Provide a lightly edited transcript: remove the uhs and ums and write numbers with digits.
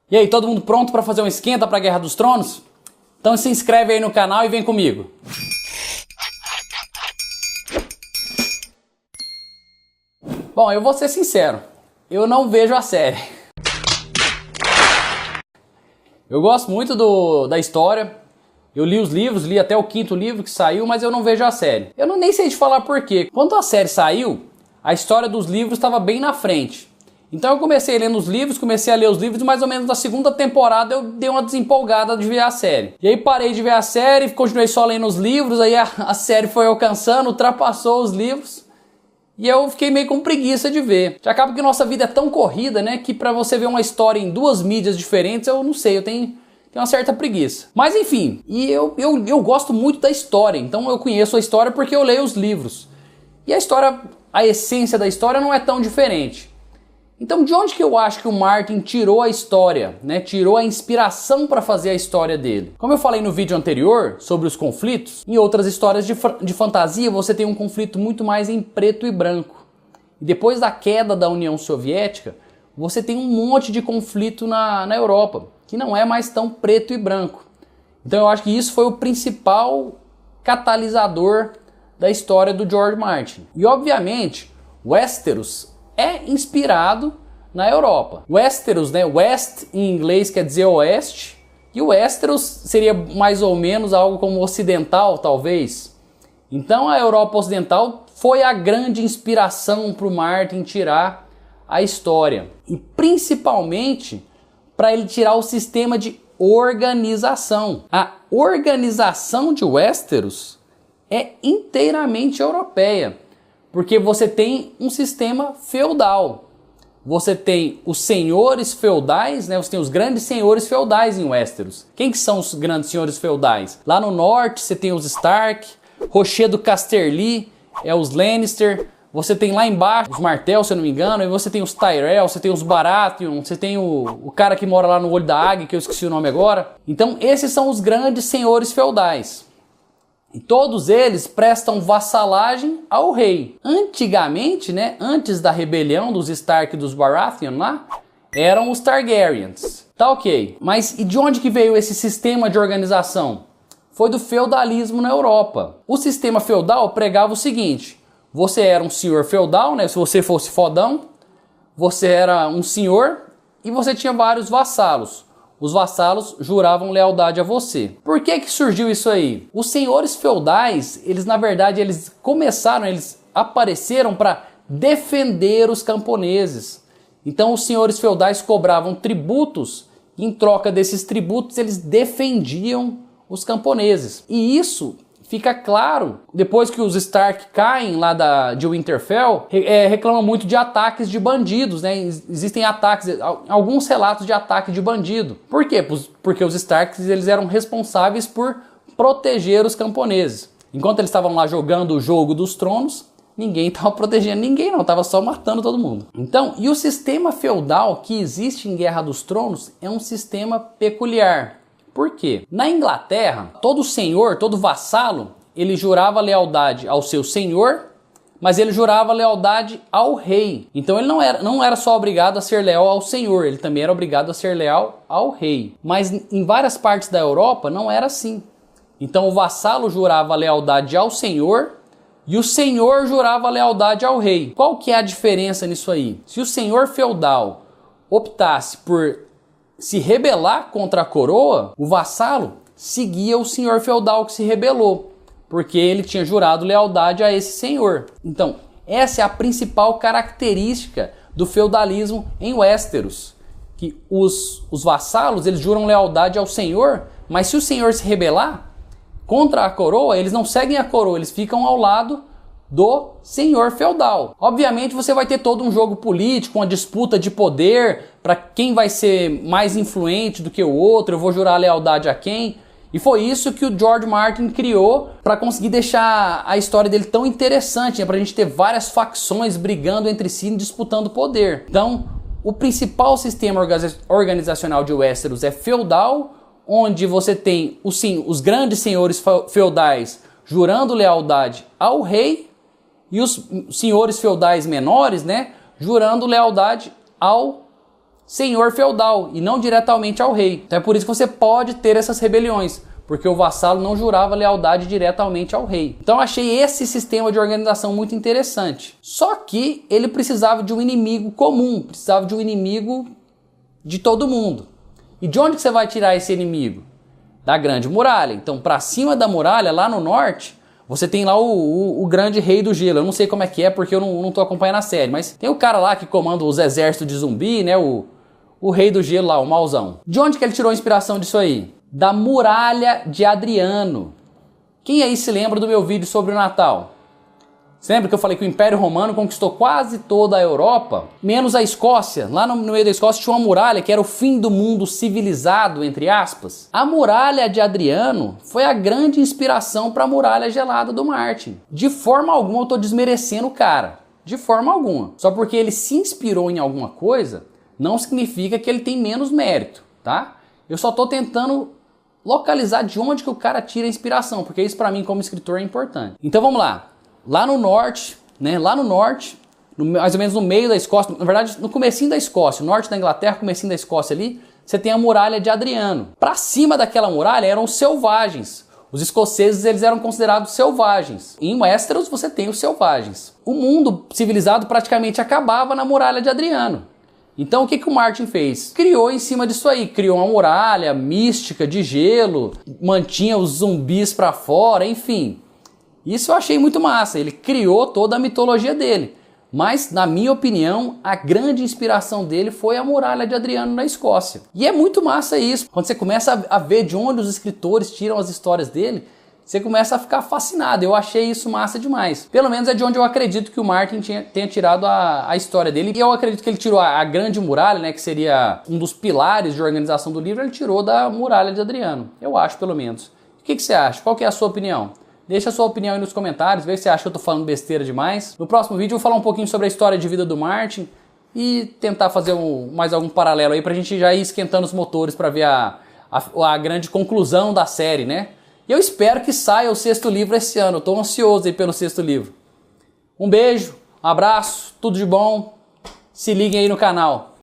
E aí, todo mundo pronto para fazer um esquenta para a Guerra dos Tronos? Então se inscreve aí no canal e vem comigo. Bom, eu vou ser sincero, eu não vejo a série. Eu gosto muito da história, eu li os livros, li até o 5º livro que saiu, mas eu não vejo a série. Eu nem sei te falar por quê. Quando a série saiu, a história dos livros estava bem na frente. Então eu comecei lendo os livros, comecei a ler os livros, mais ou menos na 2ª temporada eu dei uma desempolgada de ver a série. E aí parei de ver a série, continuei só lendo os livros, aí a série foi alcançando, ultrapassou os livros. E eu fiquei meio com preguiça de ver. Já acaba que nossa vida é tão corrida, né, que pra você ver uma história em 2 mídias diferentes, eu não sei, eu tenho uma certa preguiça. Mas enfim, e eu gosto muito da história, então eu conheço a história porque eu leio os livros. E a história, a essência da história não é tão diferente. Então de onde que eu acho que o Martin tirou a história, né? Tirou a inspiração para fazer a história dele? Como eu falei no vídeo anterior sobre os conflitos, em outras histórias de fantasia você tem um conflito muito mais em preto e branco. E depois da queda da União Soviética, você tem um monte de conflito na Europa, que não é mais tão preto e branco. Então eu acho que isso foi o principal catalisador da história do George Martin. E obviamente, Westeros é inspirado na Europa. Westeros, né? West em inglês quer dizer oeste, e o Westeros seria mais ou menos algo como ocidental, talvez. Então a Europa ocidental foi a grande inspiração para o Martin tirar a história. E principalmente para ele tirar o sistema de organização. A organização de Westeros é inteiramente europeia. Porque você tem um sistema feudal. Você tem os senhores feudais, né? Você tem os grandes senhores feudais em Westeros. Quem que são os grandes senhores feudais? Lá no norte você tem os Stark, Rochedo Casterly é os Lannister. Você tem lá embaixo os Martell, se eu não me engano, e você tem os Tyrell, você tem os Baratheon, você tem o cara que mora lá no Olho da Águia, que eu esqueci o nome agora. Então esses são os grandes senhores feudais. E todos eles prestam vassalagem ao rei. Antigamente, né, antes da rebelião dos Stark e dos Baratheon lá, eram os Targaryens. Tá ok, mas e de onde que veio esse sistema de organização? Foi do feudalismo na Europa. O sistema feudal pregava o seguinte: você era um senhor feudal, né, se você fosse fodão, você era um senhor e você tinha vários vassalos. Os vassalos juravam lealdade a você. Por que que surgiu isso aí? Os senhores feudais, eles na verdade, eles apareceram para defender os camponeses. Então os senhores feudais cobravam tributos e em troca desses tributos eles defendiam os camponeses. E isso fica claro depois que os Stark caem lá de Winterfell, reclamam muito de ataques de bandidos, né? Existem ataques, alguns relatos de ataque de bandido. Por quê? Porque os Starks eles eram responsáveis por proteger os camponeses. Enquanto eles estavam lá jogando o jogo dos tronos, ninguém estava protegendo ninguém, não, estava só matando todo mundo. Então, e o sistema feudal que existe em Guerra dos Tronos é um sistema peculiar. Por quê? Na Inglaterra, todo senhor, todo vassalo, ele jurava lealdade ao seu senhor, mas ele jurava lealdade ao rei. Então ele não era só obrigado a ser leal ao senhor, ele também era obrigado a ser leal ao rei. Mas em várias partes da Europa não era assim. Então o vassalo jurava lealdade ao senhor e o senhor jurava lealdade ao rei. Qual que é a diferença nisso aí? Se o senhor feudal optasse por se rebelar contra a coroa, o vassalo seguia o senhor feudal que se rebelou, porque ele tinha jurado lealdade a esse senhor. Então, essa é a principal característica do feudalismo em Westeros, que os vassalos eles juram lealdade ao senhor, mas se o senhor se rebelar contra a coroa, eles não seguem a coroa, eles ficam ao lado do senhor feudal. Obviamente você vai ter todo um jogo político, uma disputa de poder para quem vai ser mais influente do que o outro, eu vou jurar lealdade a quem. E foi isso que o George Martin criou para conseguir deixar a história dele tão interessante, né? Para a gente ter várias facções brigando entre si e disputando poder. Então, o principal sistema organizacional de Westeros é feudal, onde você tem os grandes senhores feudais jurando lealdade ao rei, e os senhores feudais menores, né, jurando lealdade ao senhor feudal e não diretamente ao rei. Então é por isso que você pode ter essas rebeliões, porque o vassalo não jurava lealdade diretamente ao rei. Então eu achei esse sistema de organização muito interessante. Só que ele precisava de um inimigo comum, precisava de um inimigo de todo mundo. E de onde que você vai tirar esse inimigo? Da Grande Muralha. Então para cima da muralha, lá no norte, você tem lá o grande rei do gelo. Eu não sei como é que é, porque eu não tô acompanhando a série, mas tem o cara lá que comanda os exércitos de zumbi, né? O rei do gelo lá, o mauzão. De onde que ele tirou a inspiração disso aí? Da Muralha de Adriano. Quem aí se lembra do meu vídeo sobre o Natal? Você lembra que eu falei que o Império Romano conquistou quase toda a Europa? Menos a Escócia. Lá no meio da Escócia tinha uma muralha que era o fim do mundo civilizado, entre aspas. A Muralha de Adriano foi a grande inspiração para a Muralha Gelada do Martin. De forma alguma eu estou desmerecendo o cara. De forma alguma. Só porque ele se inspirou em alguma coisa, não significa que ele tem menos mérito, tá? Eu só estou tentando localizar de onde que o cara tira a inspiração, porque isso para mim como escritor é importante. Então vamos lá. Lá no norte, né? Lá no norte, mais ou menos no meio da Escócia, na verdade no comecinho da Escócia, o norte da Inglaterra, comecinho da Escócia ali, você tem a Muralha de Adriano. Para cima daquela muralha eram os selvagens. Os escoceses eles eram considerados selvagens. Em Westeros você tem os selvagens. O mundo civilizado praticamente acabava na Muralha de Adriano. Então o que o Martin fez? Criou em cima disso aí, criou uma muralha mística de gelo, mantinha os zumbis para fora, enfim. Isso eu achei muito massa, ele criou toda a mitologia dele. Mas, na minha opinião, a grande inspiração dele foi a Muralha de Adriano na Escócia. E é muito massa isso. Quando você começa a ver de onde os escritores tiram as histórias dele, você começa a ficar fascinado. Eu achei isso massa demais. Pelo menos é de onde eu acredito que o Martin tenha tirado a história dele. E eu acredito que ele tirou a Grande Muralha, né, que seria um dos pilares de organização do livro, ele tirou da Muralha de Adriano. Eu acho, pelo menos. O que você acha? Qual que é a sua opinião? Deixa a sua opinião aí nos comentários, vê se você acha que eu tô falando besteira demais. No próximo vídeo eu vou falar um pouquinho sobre a história de vida do Martin e tentar fazer mais algum paralelo aí pra gente já ir esquentando os motores pra ver a grande conclusão da série, né? E eu espero que saia o 6º livro esse ano, eu tô ansioso aí pelo 6º livro. Um beijo, um abraço, tudo de bom, se liguem aí no canal.